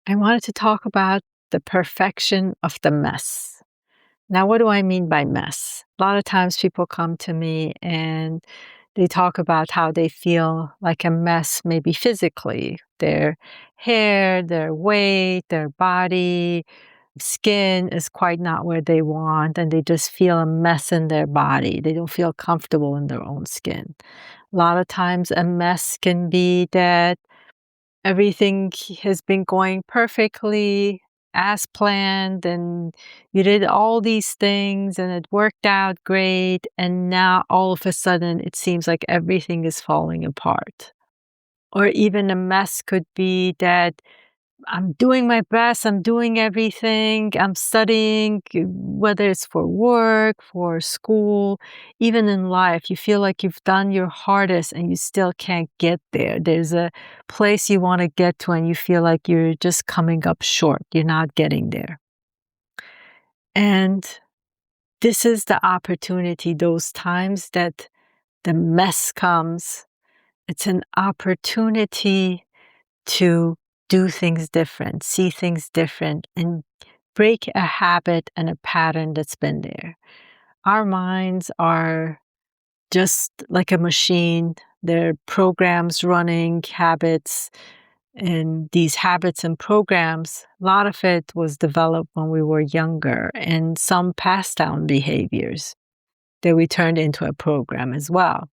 I wanted to talk about the perfection of the mess. Now, what do I mean by mess? A lot of times people come to me and they talk about how they feel like a mess, maybe physically, their hair, their weight, their body, skin is quite not where they want, and they just feel a mess in their body. They don't feel comfortable in their own skin. A lot of times, a mess can be that everything has been going perfectly as planned, and you did all these things and it worked out great, and now all of a sudden it seems like everything is falling apart. Or even a mess could be that I'm doing my best, I'm doing everything, I'm studying, whether it's for work, for school, even in life, you feel like you've done your hardest and you still can't get there. There's a place you want to get to and you feel like you're just coming up short, you're not getting there. And this is the opportunity, those times that the mess comes, it's an opportunity to do things different, see things different, and break a habit and a pattern that's been there. Our minds are just like a machine. They're programs running habits, and these habits and programs, a lot of it was developed when we were younger, and some passed down behaviors that we turned into a program as well.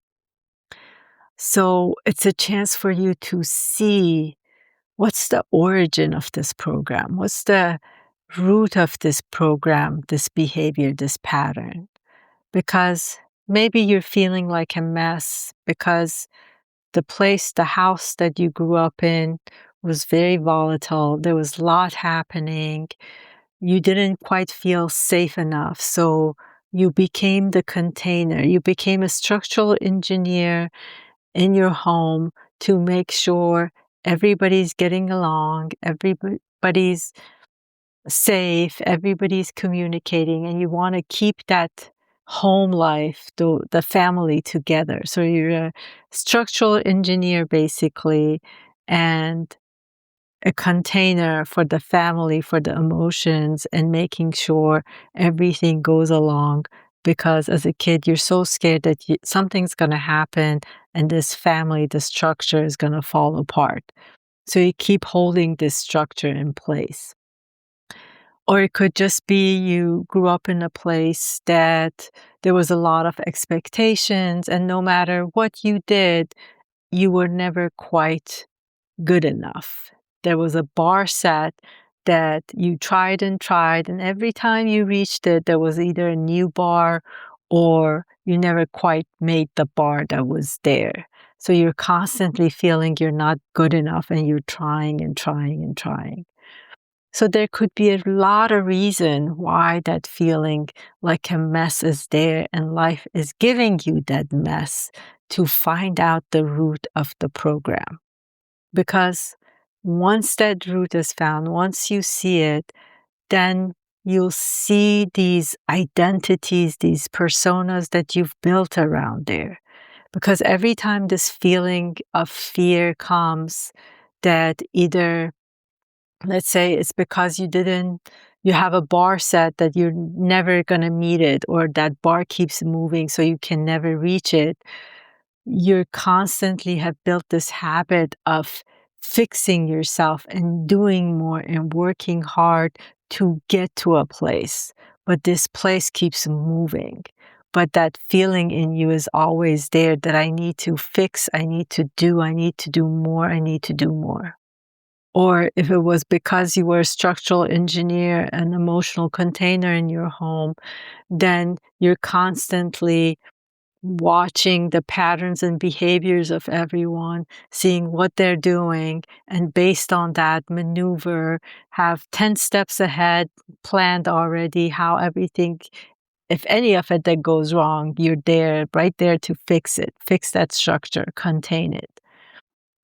So it's a chance for you to see what's the origin of this program? What's the root of this program, this behavior, this pattern? Because maybe you're feeling like a mess because the house that you grew up in was very volatile. There was a lot happening. You didn't quite feel safe enough. So you became the container. You became a structural engineer in your home to make sure everybody's getting along, everybody's safe, everybody's communicating, and you want to keep that home life, the family together. So you're a structural engineer basically, and a container for the family, for the emotions, and making sure everything goes along. Because as a kid, you're so scared that something's going to happen and this family, the structure is going to fall apart. So you keep holding this structure in place. Or it could just be you grew up in a place that there was a lot of expectations, and no matter what you did, you were never quite good enough. There was a bar set that you tried, and every time you reached it, there was either a new bar or you never quite made the bar that was there. So you're constantly feeling you're not good enough and you're trying and trying and trying. So there could be a lot of reason why that feeling like a mess is there, and life is giving you that mess to find out the root of the program. Because once that root is found, once you see it, then you'll see these identities, these personas that you've built around there. Because every time this feeling of fear comes, that either, let's say it's because you have a bar set that you're never going to meet it, or that bar keeps moving so you can never reach it, you constantly have built this habit of fixing yourself and doing more and working hard to get to a place. But this place keeps moving. But that feeling in you is always there that I need to fix, I need to do more, I need to do more. Or if it was because you were a structural engineer, an emotional container in your home, then you're constantly watching the patterns and behaviors of everyone, seeing what they're doing, and based on that maneuver, have 10 steps ahead planned already how everything, if any of it that goes wrong, you're there, right there to fix it, fix that structure, contain it.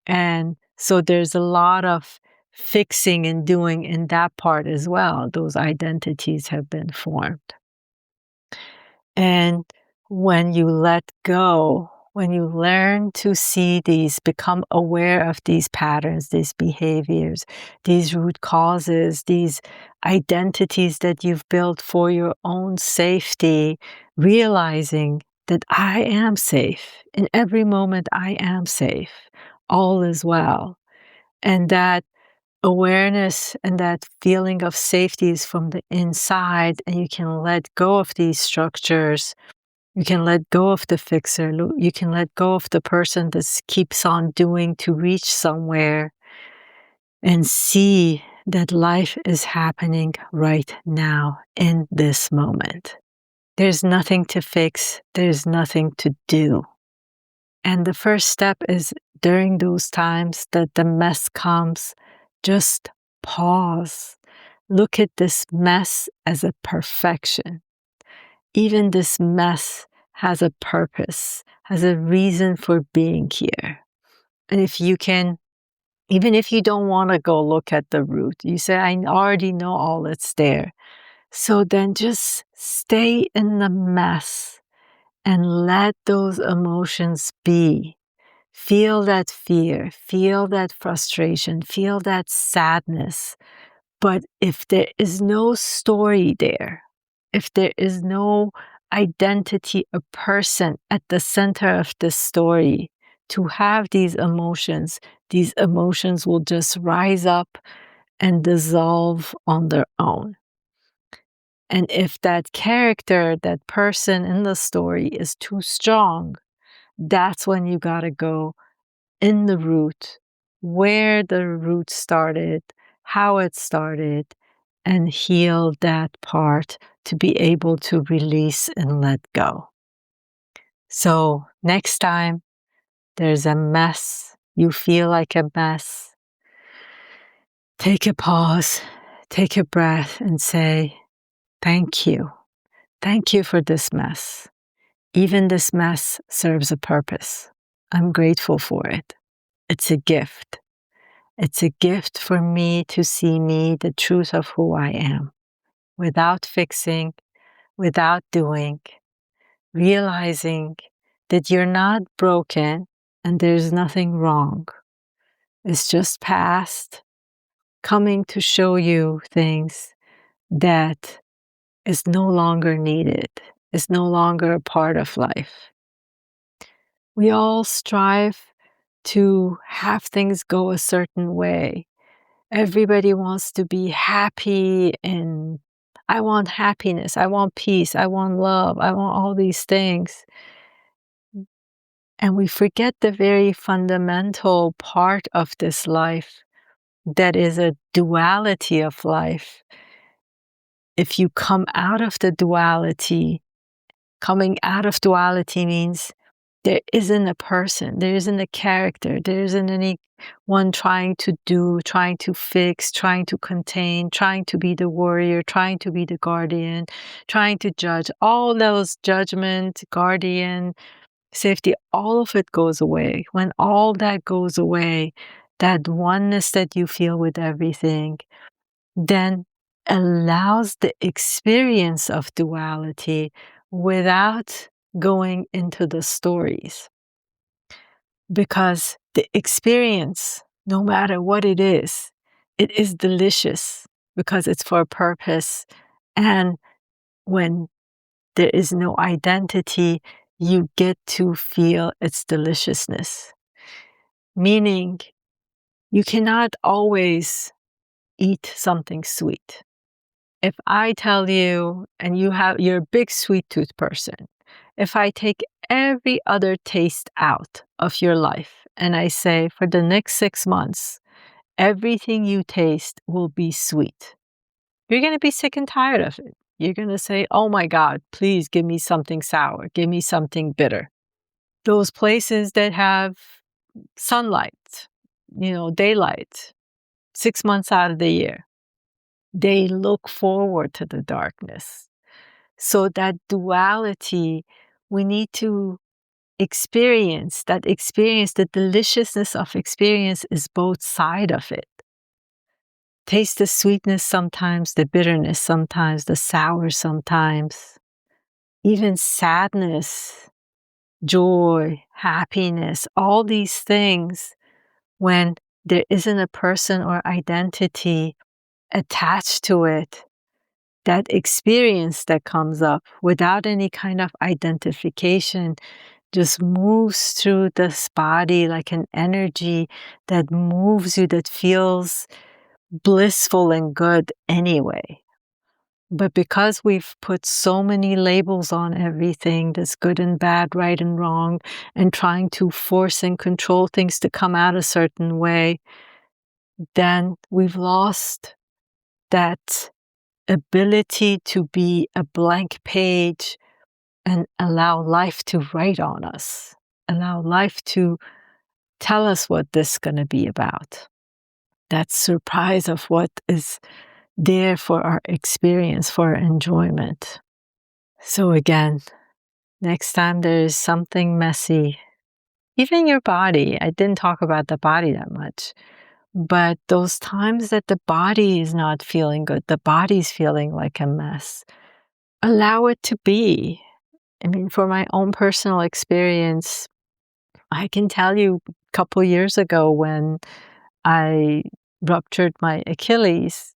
And so there's a lot of fixing and doing in that part as well. Those identities have been formed. And when you let go when you learn to see these, become aware of these patterns, these behaviors, these root causes, these identities that you've built for your own safety, realizing that I am safe. In every moment, I am safe. All is well. And that awareness and that feeling of safety is from the inside, and you can let go of these structures. You can let go of the fixer. You can let go of the person that keeps on doing to reach somewhere, and see that life is happening right now in this moment. There's nothing to fix. There's nothing to do. And the first step is, during those times that the mess comes, just pause. Look at this mess as a perfection. Even this mess has a purpose, has a reason for being here. And if you can, even if you don't want to go look at the root, you say, I already know all that's there. So then just stay in the mess and let those emotions be. Feel that fear, feel that frustration, feel that sadness. But if there is no story there, if there is no identity, a person at the center of the story to have these emotions will just rise up and dissolve on their own. And if that character, that person in the story is too strong, that's when you gotta go in the root, where the root started, how it started, and heal that part to be able to release and let go. So next time there's a mess, you feel like a mess, take a pause, take a breath, and say, thank you. Thank you for this mess. Even this mess serves a purpose. I'm grateful for it. It's a gift. It's a gift for me to see me, the truth of who I am, without fixing, without doing, realizing that you're not broken and there's nothing wrong. It's just past coming to show you things that is no longer needed, is no longer a part of life. We all strive to have things go a certain way. Everybody wants to be happy, and I want happiness, I want peace, I want love, I want all these things. And we forget the very fundamental part of this life that is a duality of life. If you come out of the duality, coming out of duality means there isn't a person, there isn't a character, there isn't anyone trying to do, trying to fix, trying to contain, trying to be the warrior, trying to be the guardian, trying to judge. All those judgment, guardian, safety, all of it goes away. When all that goes away, that oneness that you feel with everything, then allows the experience of duality without going into the stories. Because the experience, no matter what it is delicious because it's for a purpose. And when there is no identity, you get to feel its deliciousness. Meaning, you cannot always eat something sweet. If I tell you, and you're a big sweet tooth person, if I take every other taste out of your life and I say, for the next 6 months, everything you taste will be sweet, you're going to be sick and tired of it. You're going to say, oh my God, please give me something sour, give me something bitter. Those places that have sunlight, daylight, 6 months out of the year, they look forward to the darkness. So that duality, we need to experience, the deliciousness of experience is both sides of it. Taste the sweetness sometimes, the bitterness sometimes, the sour sometimes, even sadness, joy, happiness, all these things, when there isn't a person or identity attached to it, that experience that comes up without any kind of identification just moves through this body like an energy that moves you, that feels blissful and good anyway. But because we've put so many labels on everything, that's good and bad, right and wrong, and trying to force and control things to come out a certain way, then we've lost that ability to be a blank page and allow life to write on us, allow life to tell us what this is going to be about. That surprise of what is there for our experience, for our enjoyment. So again, next time there's something messy, even your body, I didn't talk about the body that much, but those times that the body is not feeling good, the body's feeling like a mess, allow it to be. I mean, for my own personal experience, I can tell you a couple years ago when I ruptured my Achilles,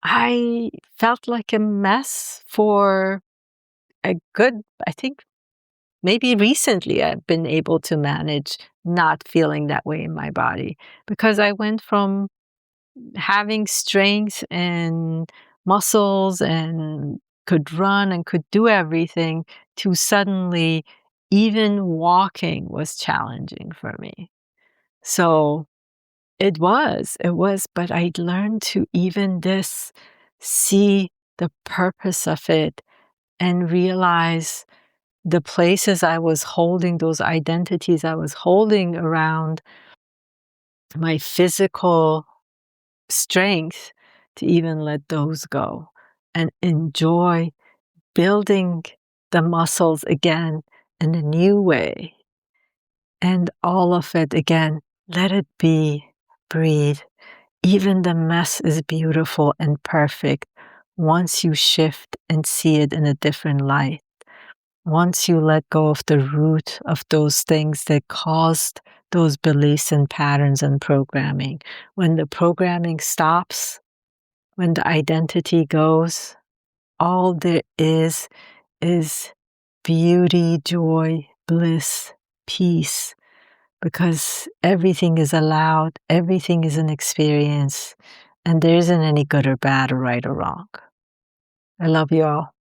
I felt like a mess for a good, I think maybe recently I've been able to manage not feeling that way in my body, because I went from having strength and muscles and could run and could do everything to suddenly even walking was challenging for me. So it was, but I learned to even this see the purpose of it and realize the places I was holding, those identities I was holding around my physical strength, to even let those go and enjoy building the muscles again in a new way. And all of it again, let it be, breathe. Even the mess is beautiful and perfect once you shift and see it in a different light. Once you let go of the root of those things that caused those beliefs and patterns and programming. When the programming stops, when the identity goes, all there is beauty, joy, bliss, peace, because everything is allowed, everything is an experience, and there isn't any good or bad or right or wrong. I love you all.